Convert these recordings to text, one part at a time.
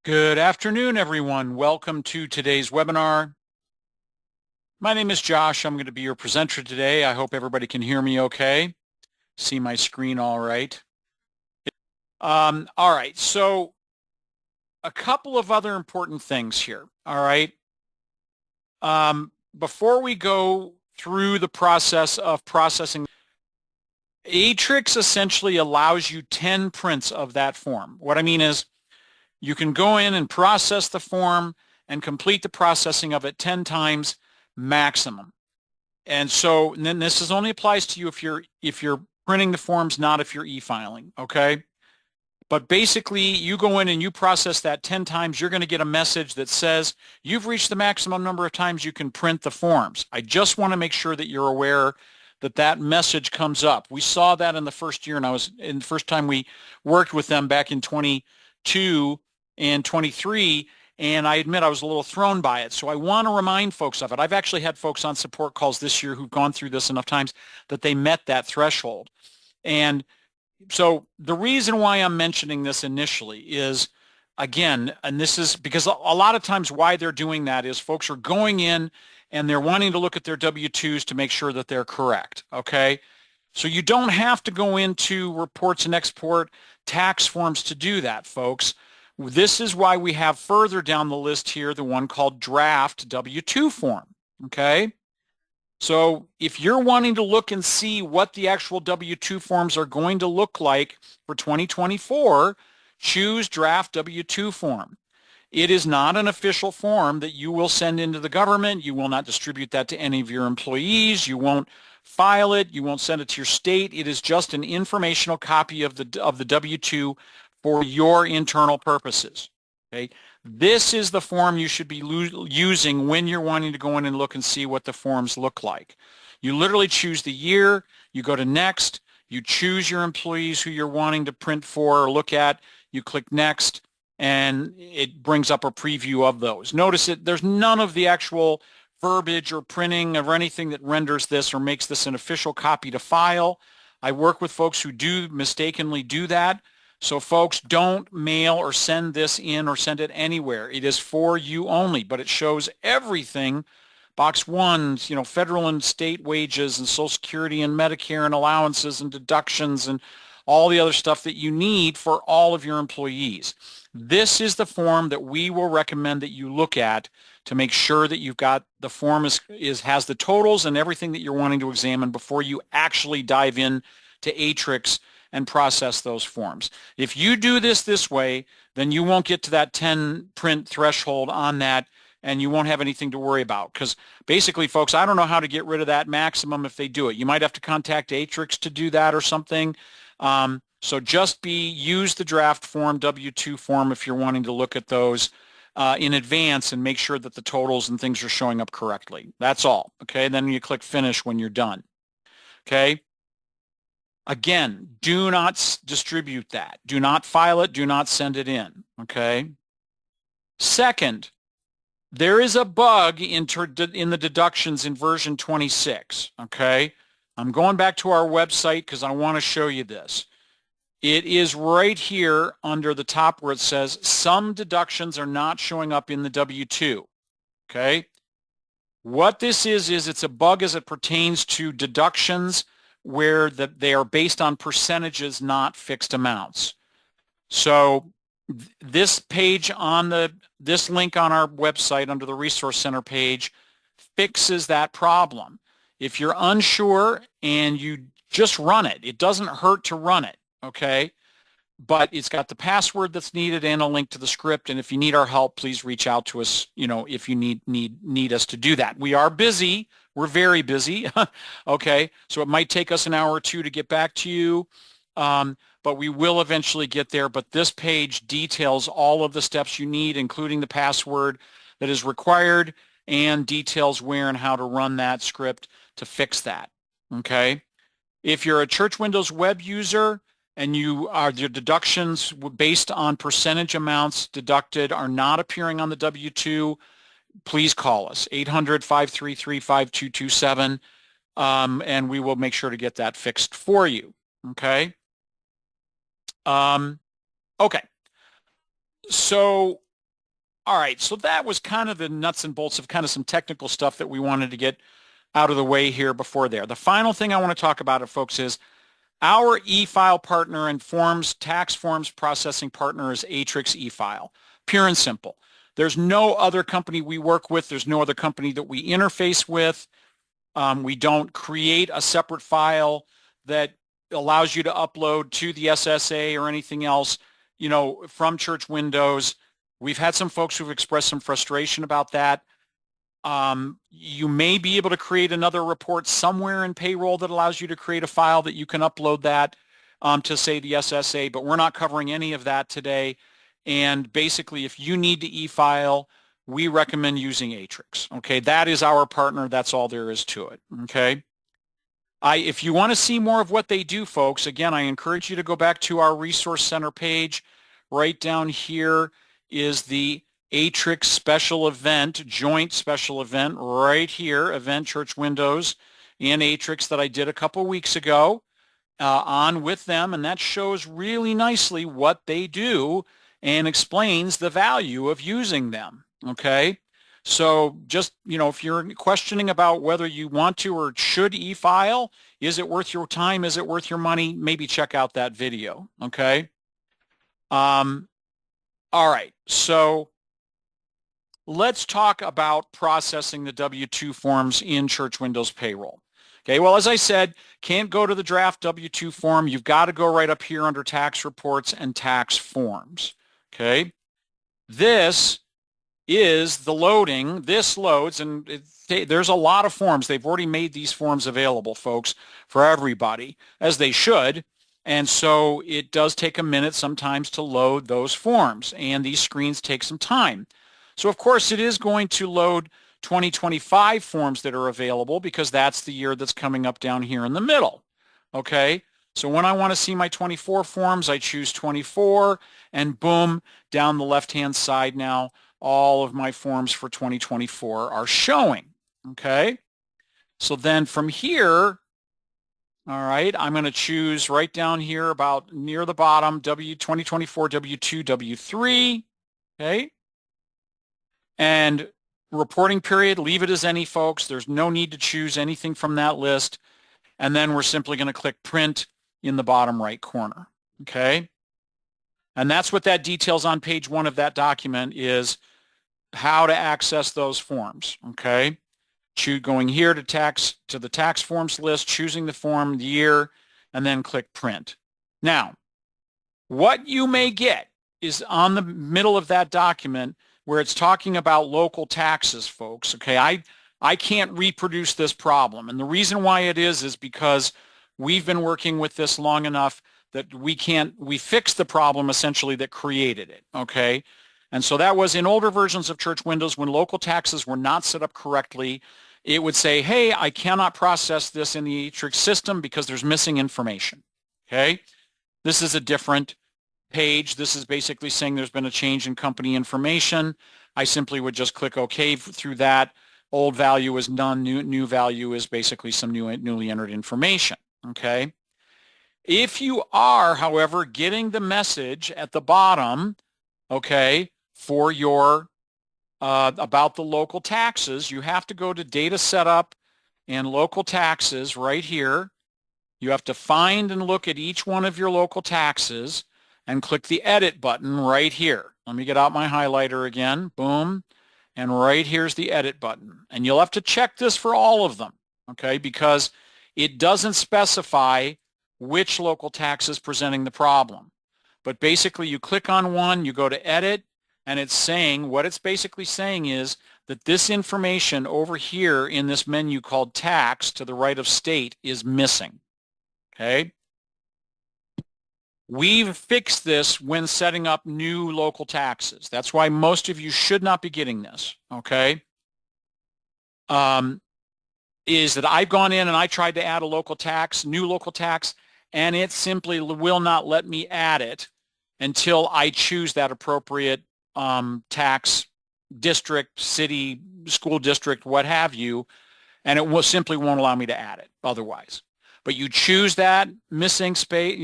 Good afternoon, everyone. Welcome to today's webinar. My name is Josh. I'm going to be your presenter today. I hope everybody can hear me okay. See my screen all right. All right, so a couple of other important things here, all right? Before we go through the process of processing, Atrix essentially allows you 10 prints of that form. What I mean is, you can go in and process the form and complete the processing of it 10 times maximum. And then this only applies to you if you're printing the forms, not if you're e-filing, okay? But basically, you go in and you process that 10 times, you're going to get a message that says you've reached the maximum number of times you can print the forms. I just want to make sure that you're aware that that message comes up. We saw that in the first year, and in the first time we worked with them back in 22 and 23, and I admit I was a little thrown by it. So I want to remind folks of it. I've actually had folks on support calls this year who've gone through this enough times that they met that threshold. And so the reason why I'm mentioning this initially is, again, and this is because a lot of times why they're doing that is folks are going in and they're wanting to look at their W-2s to make sure that they're correct, okay? So you don't have to go into reports and export tax forms to do that, folks. This is why we have further down the list here the one called draft W-2 form, okay? So if you're wanting to look and see what the actual W-2 forms are going to look like for 2024, choose draft W-2 form. It is not an official form that you will send into the government. You will not distribute that to any of your employees. You won't file it. You won't send it to your state. It is just an informational copy of the W-2 for your internal purposes. Okay? This is the form you should be using when you're wanting to go in and look and see what the forms look like. You literally choose the year, you go to next, you choose your employees who you're wanting to print for or look at, you click next, and it brings up a preview of those. Notice there's none of the actual verbiage or printing or anything that renders this or makes this an official copy to file. I work with folks who do mistakenly do that. So folks, don't mail or send this in or send it anywhere. It is for you only, but it shows everything. Box 1, federal and state wages and Social Security and Medicare and allowances and deductions and all the other stuff that you need for all of your employees. This is the form that we will recommend that you look at to make sure that you've got the form has the totals and everything that you're wanting to examine before you actually dive in to Atrix and process those forms. If you do this way, then you won't get to that 10 print threshold on that, and you won't have anything to worry about. Because basically, folks, I don't know how to get rid of that maximum if they do it. You might have to contact Atrix to do that or something. So just use the draft form, W-2 form, if you're wanting to look at those in advance and make sure that the totals and things are showing up correctly. That's all, okay? Then you click finish when you're done, okay? Again, do not distribute that. Do not file it. Do not send it in, okay? Second, there is a bug in the deductions in version 26, okay? I'm going back to our website because I want to show you this. It is right here under the top where it says some deductions are not showing up in the W-2, okay? What this is it's a bug as it pertains to deductions where they are based on percentages, not fixed amounts. So this page this link on our website under the Resource Center page fixes that problem. If you're unsure and you just run it, it doesn't hurt to run it, okay? But it's got the password that's needed and a link to the script. And if you need our help, please reach out to us, if you need us to do that. We are busy. We're very busy. Okay. So it might take us an hour or two to get back to you. But we will eventually get there. But this page details all of the steps you need, including the password that is required, and details where and how to run that script to fix that. Okay. If you're a Church Windows web user, and your deductions based on percentage amounts deducted are not appearing on the W-2, please call us, 800-533-5227, and we will make sure to get that fixed for you, okay? Okay, so All right, so that was kind of the nuts and bolts of kind of some technical stuff that we wanted to get out of the way here before there. The final thing I want to talk about, folks, is our e-file partner and tax forms processing partner is Atrix e-file. Pure and simple. There's no other company we work with. There's no other company that we interface with. We don't create a separate file that allows you to upload to the SSA or anything else, from Church Windows. We've had some folks who've expressed some frustration about that. You may be able to create another report somewhere in Payroll that allows you to create a file that you can upload that to, say, the SSA, but we're not covering any of that today. And basically, if you need to e-file, we recommend using Atrix. Okay, that is our partner. That's all there is to it. Okay. If you want to see more of what they do, folks, again, I encourage you to go back to our Resource Center page. Right down here is the Atrix special event, joint special event, right here, Event Church Windows and Atrix that I did a couple weeks ago on with them, and that shows really nicely what they do and explains the value of using them. Okay, so just, if you're questioning about whether you want to or should e-file, is it worth your time, is it worth your money, maybe check out that video. Okay. All right, so let's talk about processing the W-2 forms in Church Windows Payroll. Okay, well, as I said, can't go to the draft W-2 form. You've got to go right up here under tax reports and tax forms. Okay, this is the loading. This loads, and there's a lot of forms. They've already made these forms available, folks, for everybody, as they should. And so it does take a minute sometimes to load those forms, and these screens take some time. So of course it is going to load 2025 forms that are available because that's the year that's coming up down here in the middle. Okay, so when I want to see my 24 forms, I choose 24, and boom, down the left-hand side now, all of my forms for 2024 are showing. Okay, so then from here, all right, I'm going to choose right down here about near the bottom, 2024 W2, W3, okay? And reporting period, leave it as any, folks. There's no need to choose anything from that list. And then we're simply going to click print in the bottom right corner, okay? And that's what that details on page 1 of that document is how to access those forms, okay? Going here to the tax forms list, choosing the form, the year, and then click print. Now, what you may get is on the middle of that document where it's talking about local taxes, folks. Okay, I can't reproduce this problem, and the reason why it is because we've been working with this long enough that we fixed the problem essentially that created it. Okay. And so that was in older versions of Church Windows when local taxes were not set up correctly. It would say, hey, I cannot process this in the Atrix system because there's missing information. Okay, this is a different page. This is basically saying there's been a change in company information. I simply would just click OK through that. Old value is none. New value is basically some newly entered information. Okay. If you are, however, getting the message at the bottom, okay, for your about the local taxes, you have to go to Data Setup and Local Taxes right here. You have to find and look at each one of your local taxes and click the Edit button right here. Let me get out my highlighter again. Boom. And right here's the Edit button. And you'll have to check this for all of them, okay, because it doesn't specify which local tax is presenting the problem. But basically, you click on one, you go to Edit, and it's saying, what it's basically saying is that this information over here in this menu called Tax to the right of State is missing, okay? We've fixed this when setting up new local taxes. That's why most of you should not be getting this, okay? Is that I've gone in and I tried to add a local tax, new local tax, and it simply will not let me add it until I choose that appropriate tax district, city, school district, what have you, and it will simply won't allow me to add it otherwise. But you choose that missing space,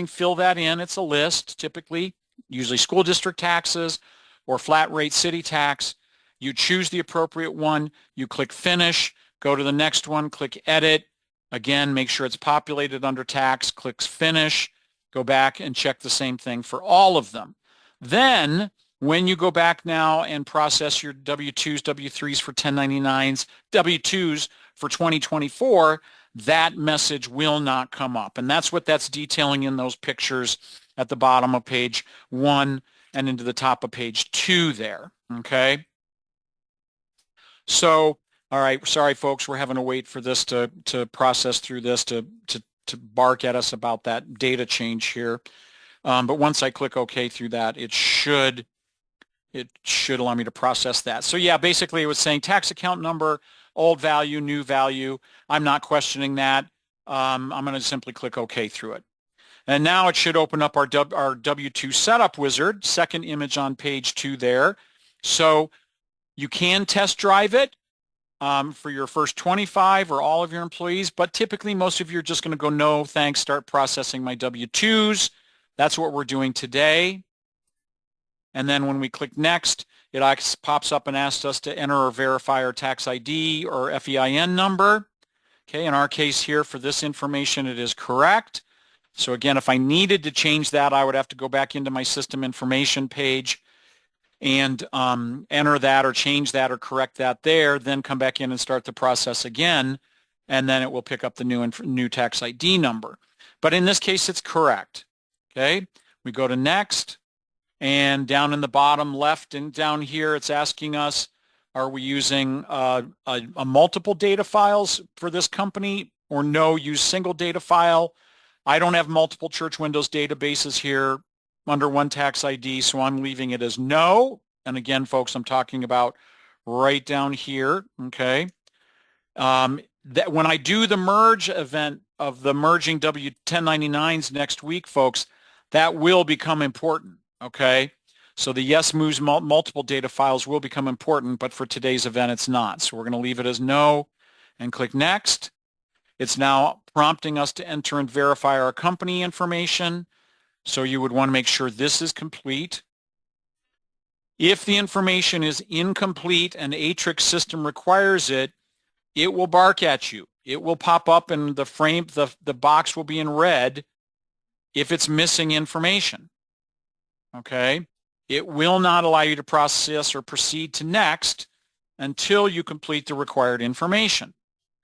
fill that in. It's a list, typically, usually school district taxes or flat rate city tax. You choose the appropriate one, you click Finish, go to the next one, click Edit. Again, make sure it's populated under tax, click Finish, go back and check the same thing for all of them. Then, when you go back now and process your W-2s, W-3s for 1099s, W-2s for 2024, that message will not come up. And that's what that's detailing in those pictures at the bottom of page 1 and into the top of page 2 there, okay? So, all right, sorry folks, we're having to wait for this to process through this to bark at us about that data change here. But once I click OK through that, it should allow me to process that. So yeah, basically it was saying tax account number, old value, new value. I'm not questioning that. I'm going to simply click OK through it. And now it should open up our W-2 setup wizard, second image on page 2 there. So you can test drive it for your first 25 or all of your employees, but typically most of you are just going to go, no, thanks, start processing my W-2s. That's what we're doing today. And then when we click Next, it pops up and asks us to enter or verify our tax ID or FEIN number. Okay, in our case here for this information, it is correct. So again, if I needed to change that, I would have to go back into my system information page and enter that or change that or correct that there, then come back in and start the process again, and then it will pick up the new tax ID number. But in this case, it's correct. Okay, we go to Next, and down in the bottom left and down here, it's asking us, are we using a multiple data files for this company, or no, use single data file. I don't have multiple Church Windows databases here under one tax ID, so I'm leaving it as no. And again, folks, I'm talking about right down here, okay? That when I do the merge event of the merging W-1099s next week, folks, that will become important, okay? So the yes moves multiple data files will become important, but for today's event, it's not. So we're going to leave it as no and click Next. It's now prompting us to enter and verify our company information. So you would want to make sure this is complete. If the information is incomplete and Atrix system requires it, it will bark at you. It will pop up and the box will be in red if it's missing information. Okay? It will not allow you to process or proceed to next until you complete the required information.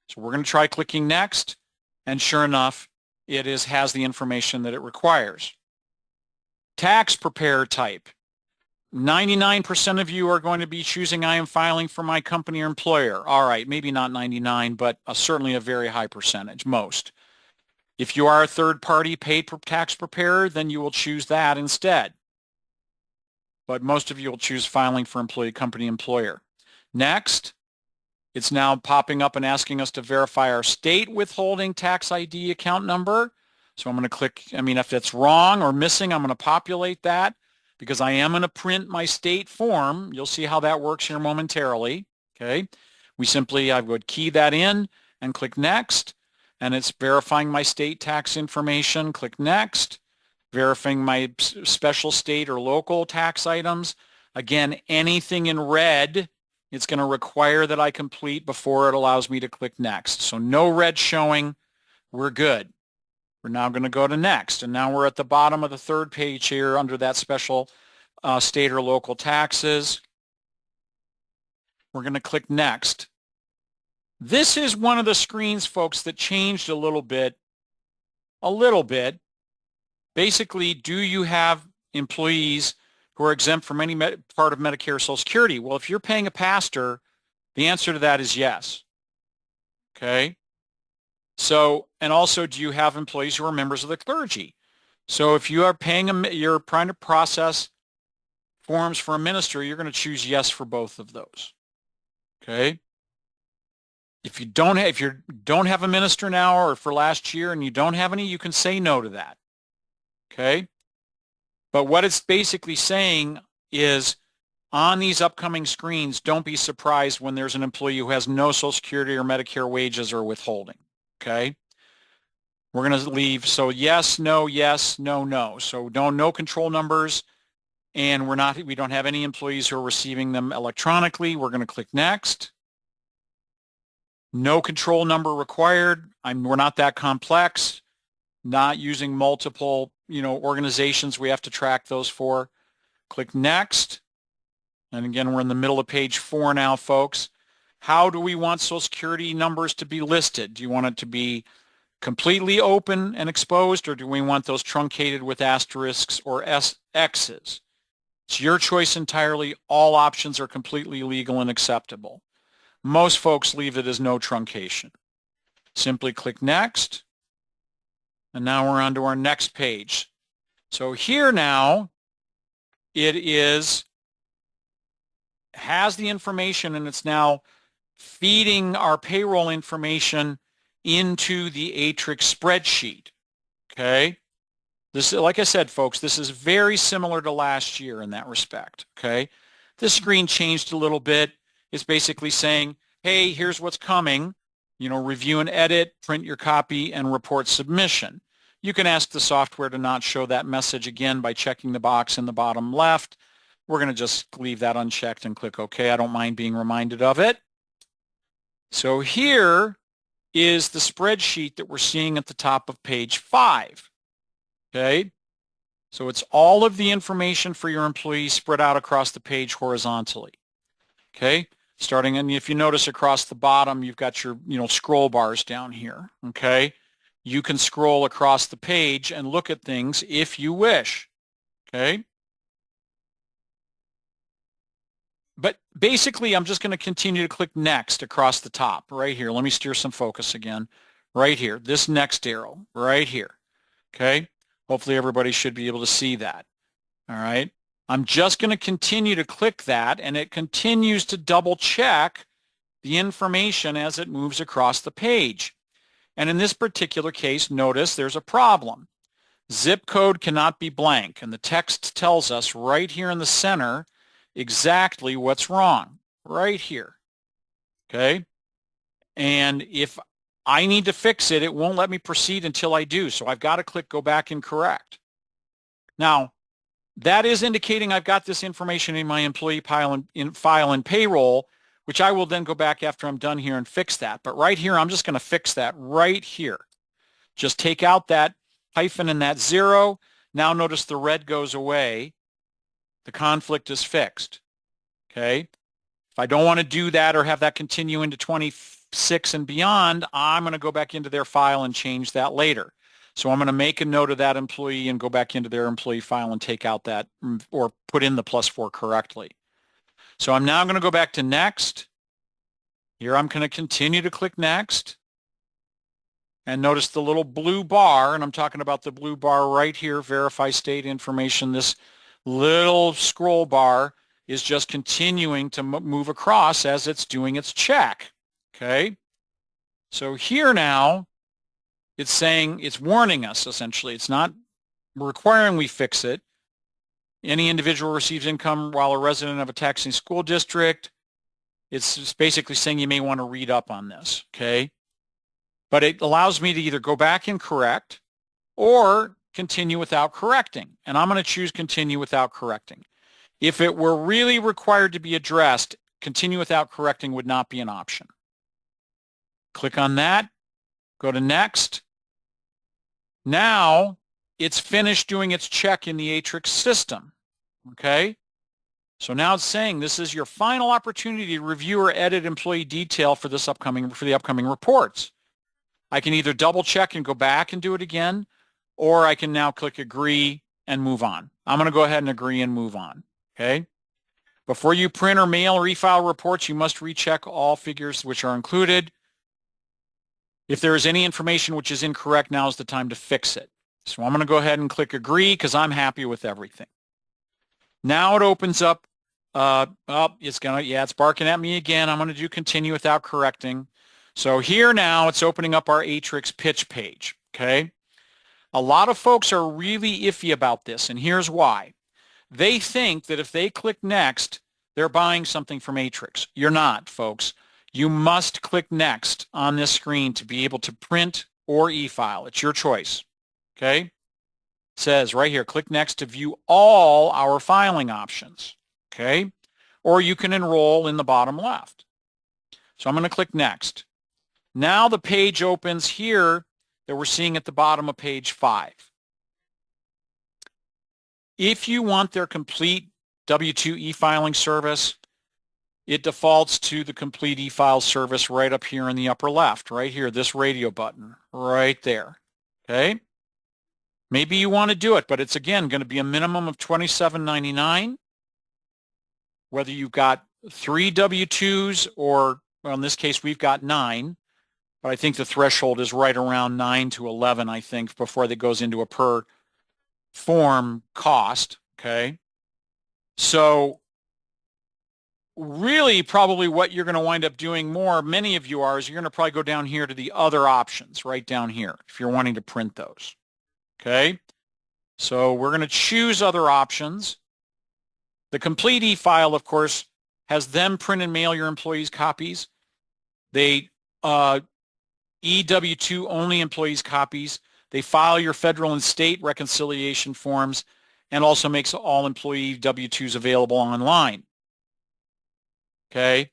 So we're going to try clicking Next, and sure enough, it has the information that it requires. Tax preparer type. 99% of you are going to be choosing I am filing for my company or employer. All right, maybe not 99, but certainly a very high percentage, most. If you are a third-party paid tax preparer, then you will choose that instead. But most of you will choose filing for employee, company, employer. Next, it's now popping up and asking us to verify our state withholding tax ID account number. So I'm going to click, if it's wrong or missing, I'm going to populate that because I am going to print my state form. You'll see how that works here momentarily. Okay. I would key that in and click Next, and it's verifying my state tax information. Click Next, verifying my special state or local tax items. Again, anything in red, it's going to require that I complete before it allows me to click Next. So no red showing. We're good. We're now going to go to Next. And now we're at the bottom of the third page here under that special state or local taxes. We're going to click Next. This is one of the screens, folks, that changed a little bit. Basically, do you have employees who are exempt from any part of Medicare or Social Security? Well, if you're paying a pastor, the answer to that is yes. Okay? So, and also, do you have employees who are members of the clergy? So if you are you're trying to process forms for a minister, you're going to choose yes for both of those. Okay? If you don't have a minister now or for last year and you don't have any, you can say no to that. Okay? But what it's basically saying is on these upcoming screens, don't be surprised when there's an employee who has no Social Security or Medicare wages or withholding. Okay? We're going to leave. So yes, no, no. So no control numbers and we don't have any employees who are receiving them electronically. We're going to click next. No control number required. We're not that complex. Not using multiple, organizations we have to track those for. Click next. And again, we're in the middle of page 4 now, folks. How do we want Social Security numbers to be listed? Do you want it to be completely open and exposed, or do we want those truncated with asterisks or X's? It's your choice entirely. All options are completely legal and acceptable. Most folks leave it as no truncation. Simply click next. And now we're on to our next page. So here now, it has the information, and it's now feeding our payroll information into the Atrix spreadsheet. Okay? This, like I said, folks, this is very similar to last year in that respect. Okay? This screen changed a little bit. It's basically saying, hey, here's what's coming. Review and edit, print your copy, and report submission. You can ask the software to not show that message again by checking the box in the bottom left. We're going to just leave that unchecked and click OK. I don't mind being reminded of it. So here is the spreadsheet that we're seeing at the top of page 5. Okay? So it's all of the information for your employees spread out across the page horizontally. Okay? Starting, and if you notice across the bottom, you've got your, scroll bars down here. Okay? You can scroll across the page and look at things if you wish. Okay? But basically, I'm just going to continue to click next across the top right here. Let me steer some focus again. Right here, this next arrow right here. Okay? Hopefully everybody should be able to see that. All right? I'm just going to continue to click that, and it continues to double check the information as it moves across the page. And in this particular case, notice there's a problem. Zip code cannot be blank, and the text tells us right here in the center exactly what's wrong, right here. Okay? And if I need to fix it, it won't let me proceed until I do, so I've got to click go back and correct. Now, that is indicating I've got this information in my employee file in Payroll, which I will then go back after I'm done here and fix that. But right here, I'm just going to fix that right here. Just take out that hyphen and that 0. Now notice the red goes away. The conflict is fixed. Okay? If I don't want to do that or have that continue into 26 and beyond, I'm going to go back into their file and change that later. So I'm going to make a note of that employee and go back into their employee file and take out that or put in the +4 correctly. So I'm now going to go back to next. Here I'm going to continue to click next. And notice the little blue bar, and I'm talking about the blue bar right here, verify state information. This little scroll bar is just continuing to move across as it's doing its check. Okay? So here now, it's saying, it's warning us essentially. It's not requiring we fix it. Any individual receives income while a resident of a taxing school district. It's just basically saying you may want to read up on this, okay? But it allows me to either go back and correct or continue without correcting. And I'm going to choose continue without correcting. If it were really required to be addressed, continue without correcting would not be an option. Click on that. Go to next. Now it's finished doing its check in the Atrix system. Okay? So now it's saying this is your final opportunity to review or edit employee detail for the upcoming reports. I can either double check and go back and do it again, or I can now click agree and move on. I'm going to go ahead and agree and move on. Okay? Before you print or mail or e-file reports, you must recheck all figures which are included. If there is any information which is incorrect, now is the time to fix it. So I'm going to go ahead and click agree because I'm happy with everything. Now it opens up, it's barking at me again. I'm going to do continue without correcting. So here now it's opening up our Atrix pitch page, okay? A lot of folks are really iffy about this, and here's why. They think that if they click next, they're buying something from Atrix. You're not, folks. You must click next on this screen to be able to print or e-file. It's your choice, okay? says right here, click next to view all our filing options, okay? Or you can enroll in the bottom left. So I'm going to click next. Now the page opens here that we're seeing at the bottom of page 5. If you want their complete W-2 e-filing service, it defaults to the complete e-file service right up here in the upper left, right here, this radio button, right there, okay? Maybe you want to do it, but it's, again, going to be a minimum of $27.99, whether you've got 3 W-2s or, well, in this case, we've got 9, but I think the threshold is right around 9 to 11, I think, before that goes into a per form cost, okay? So really probably what you're going to wind up doing more, many of you are, is you're going to probably go down here to the other options right down here if you're wanting to print those, okay? So we're going to choose other options. The complete e-file, of course, has them print and mail your employees copies. They EW2 only employees copies. They file your federal and state reconciliation forms and also makes all employee W-2s available online. Okay,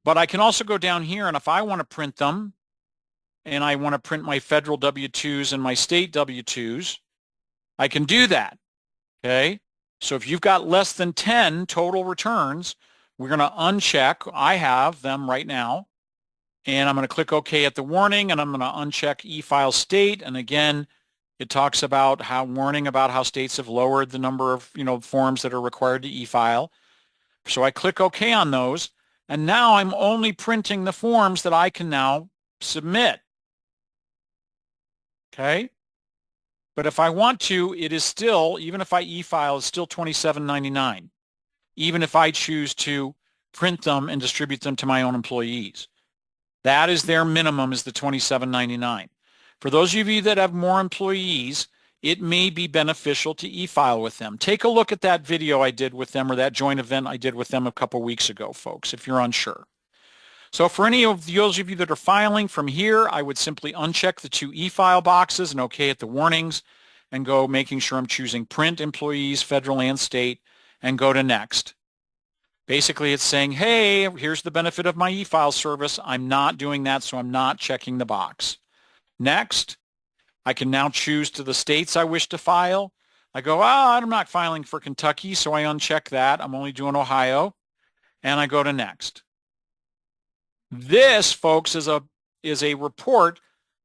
but I can also go down here, and if I want to print them, and I want to print my federal W-2s and my state W-2s, I can do that. Okay, so if you've got less than 10 total returns, we're going to uncheck. I have them right now, and I'm going to click OK at the warning, and I'm going to uncheck e-file state, and again, it talks about how warning about how states have lowered the number of forms that are required to e-file. So I click OK on those, and now I'm only printing the forms that I can now submit. Okay? But if I want to, it is still, even if I e-file, it's still $27.99, even if I choose to print them and distribute them to my own employees. That is their minimum, is the $27.99. For those of you that have more employees, it may be beneficial to e-file with them. Take a look at that video I did with them, or that joint event I did with them a couple weeks ago, folks, if you're unsure. So for any of those of you that are filing from here, I would simply uncheck the 2 e-file boxes and OK at the warnings and go making sure I'm choosing print employees, federal and state, and go to next. Basically, it's saying, hey, here's the benefit of my e-file service. I'm not doing that, so I'm not checking the box. Next. I can now choose to the states I wish to file. I go, I'm not filing for Kentucky, so I uncheck that. I'm only doing Ohio, and I go to next. This, folks, is a report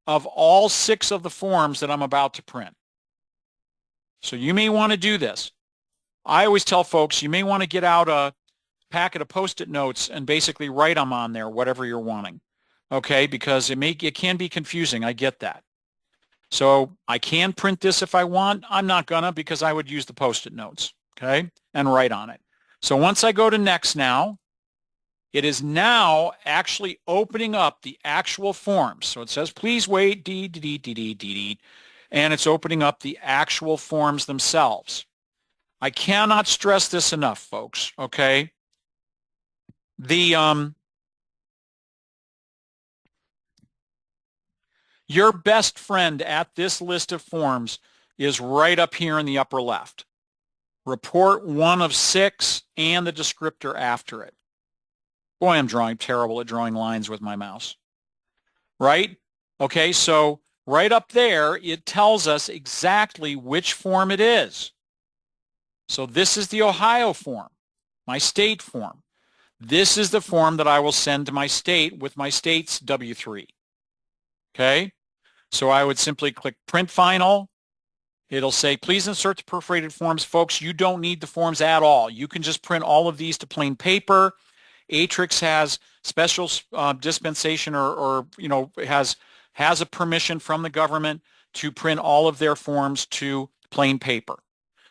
of all 6 of the forms that I'm about to print. So you may want to do this. I always tell folks you may want to get out a packet of Post-it notes and basically write them on there, whatever you're wanting, okay? Because it can be confusing. I get that. So I can print this if I want. I'm not gonna, because I would use the Post-it notes, okay, and write on it. So once I go to next now, it is now actually opening up the actual forms. So it says, please wait, and it's opening up the actual forms themselves. I cannot stress this enough, folks, okay? Your best friend at this list of forms is right up here in the upper left. Report 1 of 6 and the descriptor after it. Boy, I'm terrible at drawing lines with my mouse. Right? Okay, so right up there, it tells us exactly which form it is. So this is the Ohio form, my state form. This is the form that I will send to my state with my state's W-3. Okay, so I would simply click Print Final. It'll say, please insert the perforated forms. Folks, you don't need the forms at all. You can just print all of these to plain paper. Atrix has special dispensation or has a permission from the government to print all of their forms to plain paper.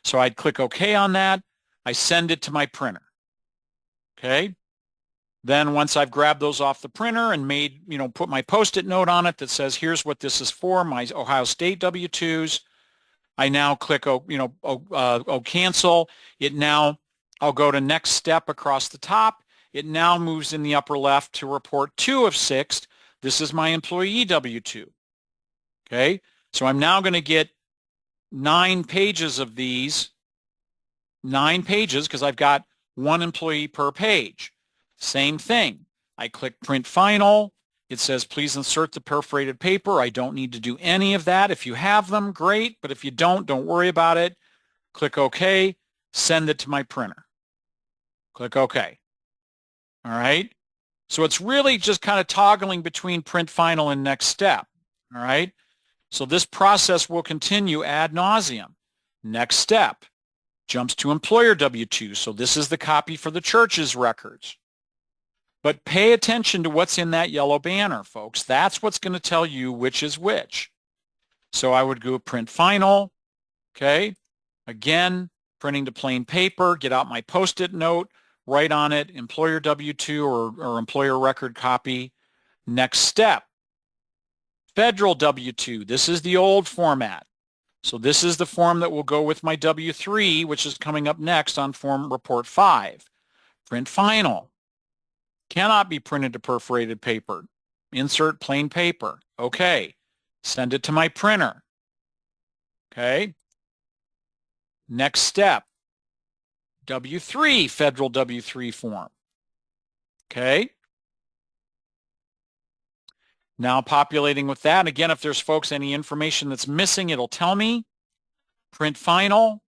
So I'd click OK on that. I send it to my printer. Okay. Then once I've grabbed those off the printer and made, put my Post-it note on it that says, here's what this is for, my Ohio State W-2s, I now click, cancel. I'll go to next step across the top. It now moves in the upper left to report 2 of 6. This is my employee W-2. Okay, so I'm now going to get 9 pages of these, 9 pages, because I've got 1 employee per page. Same thing. I click Print Final. It says, please insert the perforated paper. I don't need to do any of that. If you have them, great. But if you don't worry about it. Click OK. Send it to my printer. Click OK. All right. So it's really just kind of toggling between Print Final and Next Step. All right. So this process will continue ad nauseum. Next Step jumps to Employer W-2. So this is the copy for the church's records. But pay attention to what's in that yellow banner, folks. That's what's going to tell you which is which. So I would go Print Final. Okay. Again, printing to plain paper, get out my Post-it note, write on it, Employer W-2 or Employer Record copy. Next Step. Federal W-2. This is the old format. So this is the form that will go with my W-3, which is coming up next on Form Report 5. Print Final. Cannot be printed to perforated paper. Insert plain paper. Okay. Send it to my printer. Okay. Next Step. W-3, Federal W-3 form. Okay. Now populating with that. Again, if there's, folks, any information that's missing, it'll tell me. Print Final.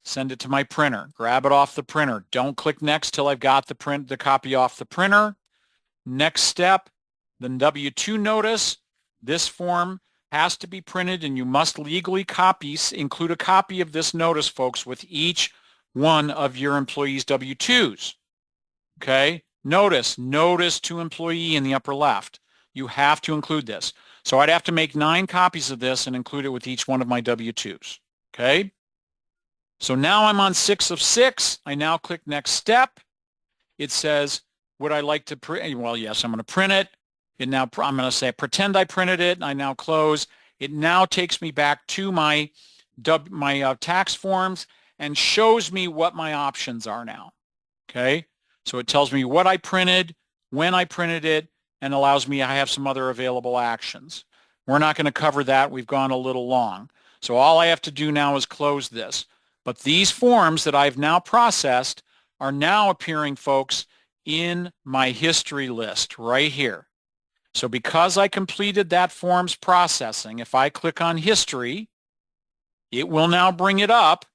Send it to my printer. Grab it off the printer. Don't click Next till I've got the copy off the printer. Next Step, the W-2 notice. This form has to be printed, and you must legally include a copy of this notice, folks, with each one of your employees' W-2s. Okay? Notice to employee in the upper left. You have to include this. So I'd have to make 9 copies of this and include it with each one of my W-2s. Okay? So now I'm on 6 of 6. I now click Next Step. It says, would I like to print? Well, yes, I'm going to print it. I'm going to say, pretend I printed it. And I now close. It now takes me back to my tax forms and shows me what my options are now. Okay? So it tells me what I printed, when I printed it, and allows me, I have some other available actions. We're not going to cover that. We've gone a little long. So all I have to do now is close this. But these forms that I've now processed are now appearing, folks, in my history list right here. So because I completed that forms processing, if I click on history, it will now bring it up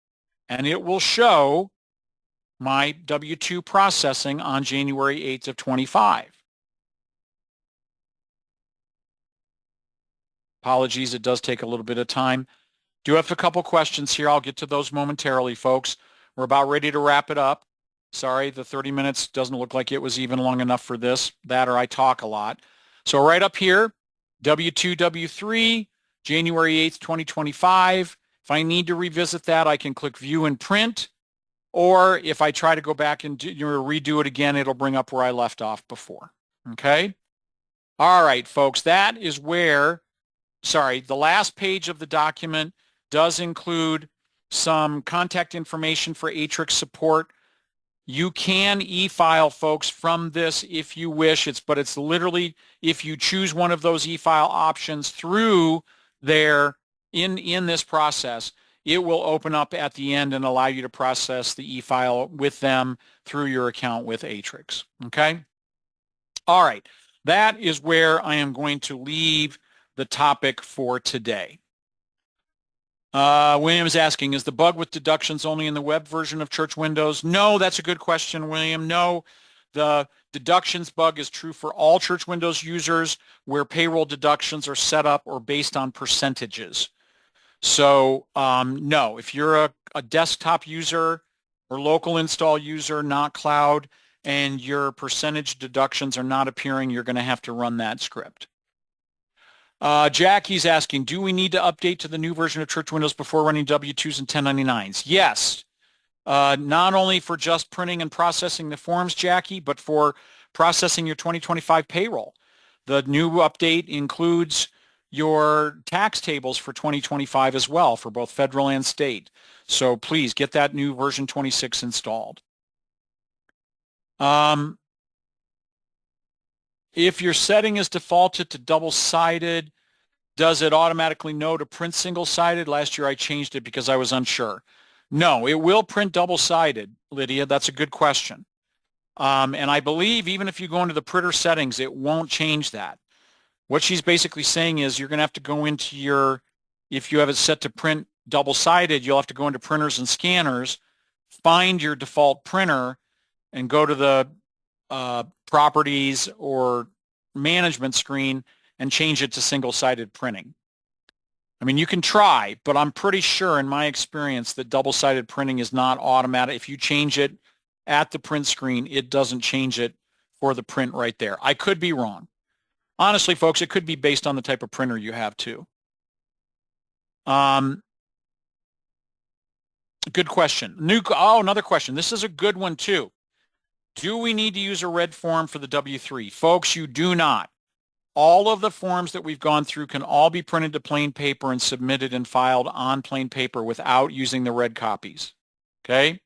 and it will show my W-2 processing on January 8th of 25. Apologies, it does take a little bit of time. Do have a couple questions here. I'll get to those momentarily, folks. We're about ready to wrap it up. Sorry, the 30 minutes doesn't look like it was even long enough for this, that, or I talk a lot. So right up here, W-2, W-3, January 8th, 2025. If I need to revisit that, I can click View and Print. Or if I try to go back and redo it again, it'll bring up where I left off before. Okay? All right, folks, that is where, the last page of the document does include some contact information for Atrix support. You can e-file, folks, from this if you wish. But it's literally, if you choose one of those e-file options through there in this process, it will open up at the end and allow you to process the e-file with them through your account with Atrix. Okay? All right. That is where I am going to leave the topic for today. William is asking, is the bug with deductions only in the web version of Church Windows? No, that's a good question, William. No, the deductions bug is true for all Church Windows users where payroll deductions are set up or based on percentages. So no, if you're a desktop user or local install user, not cloud, and your percentage deductions are not appearing, you're going to have to run that script. Jackie's asking, do we need to update to the new version of Church Windows before running W-2s and 1099s? Yes. Not only for just printing and processing the forms, Jackie, but for processing your 2025 payroll. The new update includes your tax tables for 2025 as well, for both federal and state. So please get that new version 26 installed. If your setting is defaulted to double-sided, Does it automatically know to print single-sided? Last year I changed it because I was unsure. No, it will print double-sided, Lydia. That's a good question. And I believe even if you go into the printer settings, it won't change that. What she's basically saying is you're going to have to go into your, if you have it set to print double-sided, you'll have to go into printers and scanners, find your default printer, and go to the properties or management screen and change it to single-sided printing. I mean, you can try, but I'm pretty sure in my experience that double-sided printing is not automatic. If you change it at the print screen, it doesn't change it for the print right there. I could be wrong. Honestly, folks, it could be based on the type of printer you have too. Good question. Another question. This is a good one too. Do we need to use a red form for the W-3? Folks, you do not. All of the forms that we've gone through can all be printed to plain paper and submitted and filed on plain paper without using the red copies. Okay?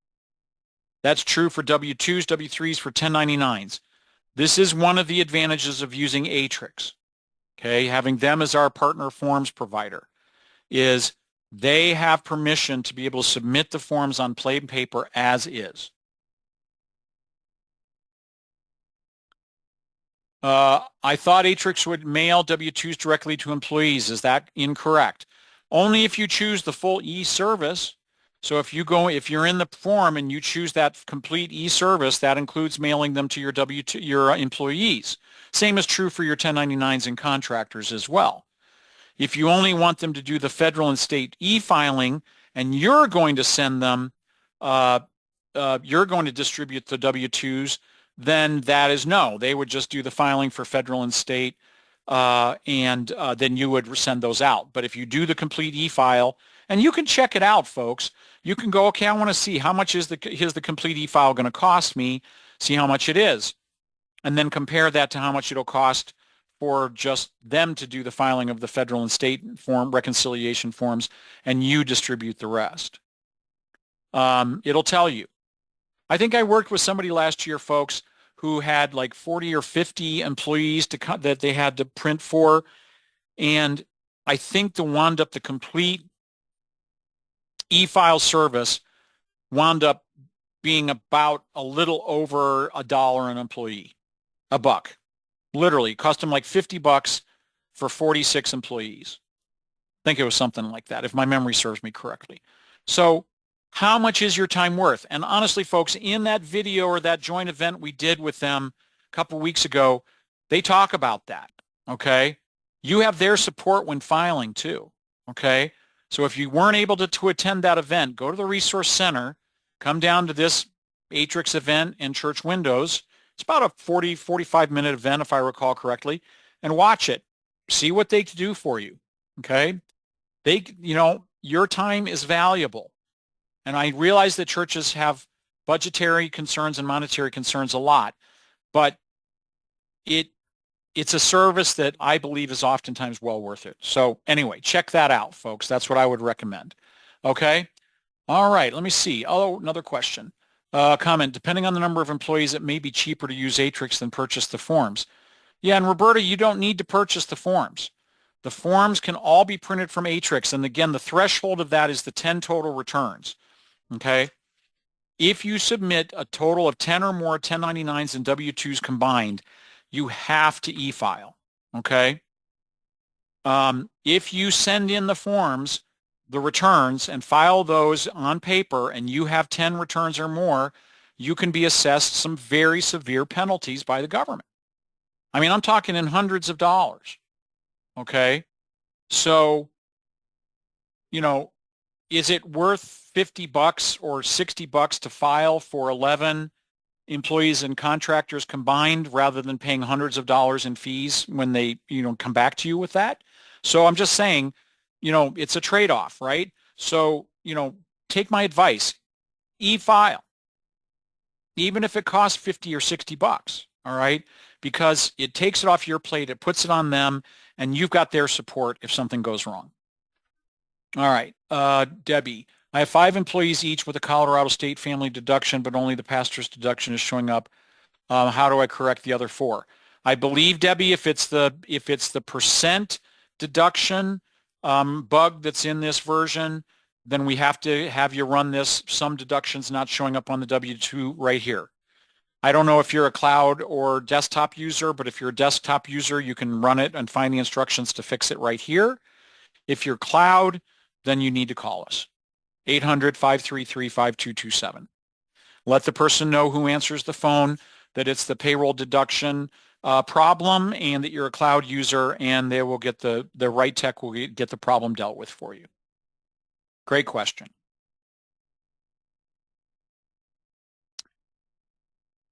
That's true for W-2s, W-3s, for 1099s. This is one of the advantages of using Atrix. Okay? Having them as our partner forms provider is they have permission to be able to submit the forms on plain paper as is. I thought Atrix would mail W-2s directly to employees. Is that incorrect? Only if you choose the full e-service. So if you're in the form and you choose that complete e-service, that includes mailing them to your W-2, your employees. Same is true for your 1099s and contractors as well. If you only want them to do the federal and state e-filing and you're going to send them, you're going to distribute the W-2s, then that is no. They would just do the filing for federal and state, and then you would send those out. But if you do the complete e-file, and you can check it out, folks, you can go, okay, I want to see how much is the complete e-file going to cost me, see how much it is, and then compare that to how much it'll cost for just them to do the filing of the federal and state form reconciliation forms, and you distribute the rest. It'll tell you. I think I worked with somebody last year, folks, who had like 40 or 50 employees that they had to print for, and I think the complete e-file service wound up being about a little over $1 an employee, $1. Literally, cost them like $50 for 46 employees. I think it was something like that, if my memory serves me correctly. So how much is your time worth? And honestly, folks, in that video or that joint event we did with them a couple of weeks ago, they talk about that, okay? You have their support when filing too, okay? So if you weren't able to attend that event, go to the Resource Center, come down to this Atrix event in Church Windows. It's about a 40, 45-minute event, if I recall correctly, and watch it. See what they can do for you, okay? Your time is valuable. And I realize that churches have budgetary concerns and monetary concerns a lot, but it's a service that I believe is oftentimes well worth it. So anyway, check that out, folks. That's what I would recommend. Okay? All right, let me see. Oh, another question. Comment, depending on the number of employees, it may be cheaper to use Atrix than purchase the forms. Yeah, and Roberta, you don't need to purchase the forms. The forms can all be printed from Atrix, and again, the threshold of that is the 10 total returns. Okay? If you submit a total of 10 or more 1099s and W-2s combined, you have to e-file. Okay? If you send in the forms, the returns, and file those on paper, and you have 10 returns or more, you can be assessed some very severe penalties by the government. I mean, I'm talking in hundreds of dollars. Okay? So, is it worth $50 or $60 to file for 11 employees and contractors combined rather than paying hundreds of dollars in fees when they, come back to you with that? So I'm just saying, it's a trade-off, right? So, take my advice, e-file, even if it costs 50 or $60, all right? Because it takes it off your plate, it puts it on them, and you've got their support if something goes wrong. All right, Debbie, I have 5 employees each with a Colorado State family deduction, but only the pastor's deduction is showing up. How do I correct the other 4? I believe, Debbie, if it's the percent deduction bug that's in this version, then we have to have you run this, some deductions not showing up on the W-2 right here. I don't know if you're a cloud or desktop user, but if you're a desktop user, you can run it and find the instructions to fix it right here. If you're cloud, then you need to call us, 800-533-5227. Let the person know who answers the phone that it's the payroll deduction problem and that you're a cloud user, and they will get the right tech will get the problem dealt with for you. Great question.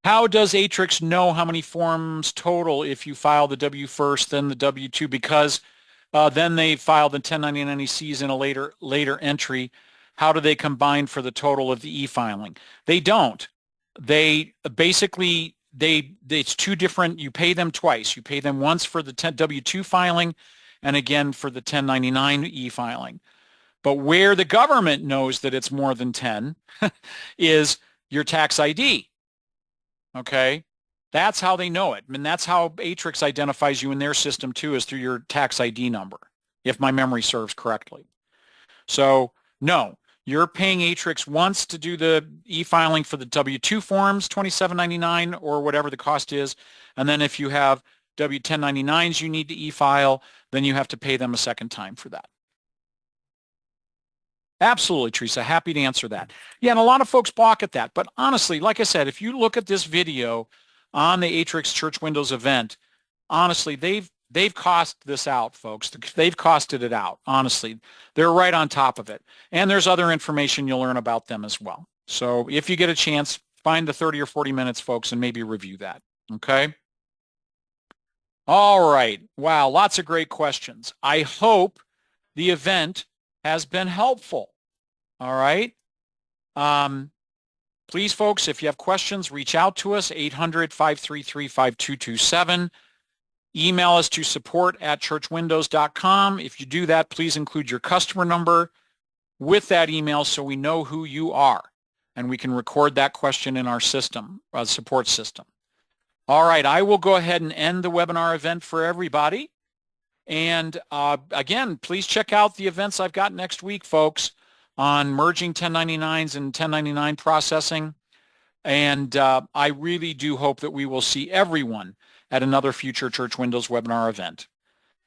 How does Atrix know how many forms total if you file the W first, then the W-2? Because then they file the 1099-ECs in a later entry. How do they combine for the total of the e-filing? They don't. They basically, it's two different, you pay them twice. You pay them once for the W-2 filing and again for the 1099 e-filing. But where the government knows that it's more than 10 is your tax ID. Okay, that's how they know it. I mean, that's how Atrix identifies you in their system too, is through your tax ID number, if my memory serves correctly. So no, you're paying Atrix once to do the e-filing for the W-2 forms, $27.99 or whatever the cost is, and then if you have W-1099s you need to e-file, then you have to pay them a second time for that. Absolutely, Teresa. Happy to answer that. Yeah, and a lot of folks balk at that. But honestly, like I said, if you look at this video on the Atrix Church Windows event, honestly, they've cost this out, folks. They've costed it out. Honestly, they're right on top of it. And there's other information you'll learn about them as well. So if you get a chance, find the 30 or 40 minutes, folks, and maybe review that. Okay? All right. Wow, lots of great questions. I hope the event has been helpful. All right. Please, folks, if you have questions, reach out to us, 800-533-5227. Email us to support@churchwindows.com. If you do that, please include your customer number with that email so we know who you are and we can record that question in our system, support system. All right. I will go ahead and end the webinar event for everybody. And again, please check out the events I've got next week, folks, on merging 1099s and 1099 processing. And I really do hope that we will see everyone at another future Church Windows webinar event.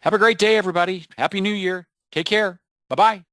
Have a great day, everybody. Happy New Year. Take care. Bye-bye.